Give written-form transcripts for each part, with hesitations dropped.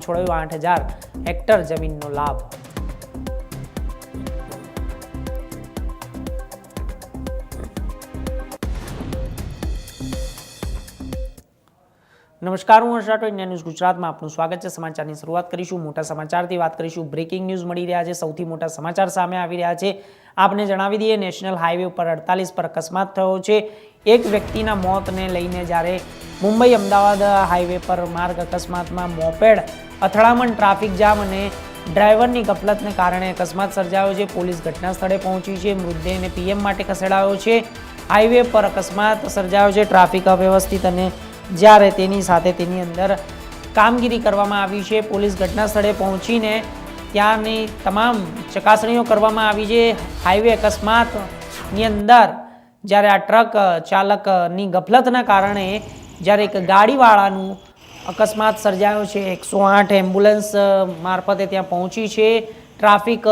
છોડાયો 8,000 hectare જમીનનો લાભ। નમસ્કાર, હું હર્ષ રાઠોડ, ઇન્ડિયા ન્યૂઝ ગુજરાતમાં આપનું સ્વાગત છે। સમાચારની શરૂઆત કરીશું મોટા સમાચારથી। વાત કરીશું બ્રેકિંગ ન્યૂઝ મળી રહ્યા છે, સૌથી મોટા સમાચાર સામે આવી રહ્યા છે। આપને જણાવી દઈએ, નેશનલ હાઈવે ઉપર 48 પર અકસ્માત થયો છે। એક વ્યક્તિના મોતને લઈને જ્યારે મુંબઈ અમદાવાદ હાઈવે પર માર્ગ અકસ્માતમાં મોપેડ અથડામણ, ટ્રાફિક જામ અને ડ્રાઈવરની ગફલતને કારણે અકસ્માત સર્જાયો છે। પોલીસ ઘટના સ્થળે પહોંચી છે, મૃતદેહને પીએમ માટે ખસેડાયો છે। હાઈવે પર અકસ્માત સર્જાયો છે, ટ્રાફિક અવ્યવસ્થિત અને જ્યારે તેની સાથે તેની અંદર કામગીરી કરવામાં આવી છે। પોલીસ ઘટના સ્થળે પહોંચીને ત્યાંની તમામ ચકાસણીઓ કરવામાં આવી છે। હાઈવે અકસ્માતની અંદર જ્યારે આ ટ્રક ચાલકની ગફલતના કારણે જ્યારે એક ગાડીવાળાનું અકસ્માત સર્જાયો છે, 108 એમ્બ્યુલન્સ મારફતે ત્યાં પહોંચી છે। ટ્રાફિક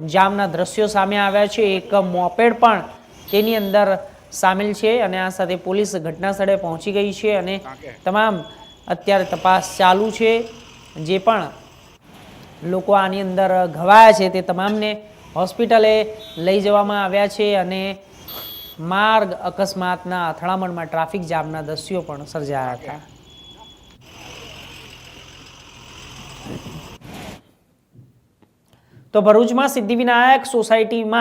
જામના દ્રશ્યો સામે આવ્યા છે, એક મોપેડ પણ તેની અંદર સામેલ છે અને આ સાથે પોલીસ ઘટના સ્થળે પહોંચી ગઈ છે અને તમામ અત્યારે તપાસ ચાલુ છે। જે પણ લોકો આની અંદર ઘવાયા છે તે તમામને હોસ્પિટલે લઈ જવામાં આવ્યા છે અને માર્ગ અકસ્માતના અથડામણમાં ટ્રાફિક જામના દ્રશ્યો પણ સર્જાયા હતા। તો ભરૂચમાં સિદ્ધિવિનાયક સોસાયટીમાં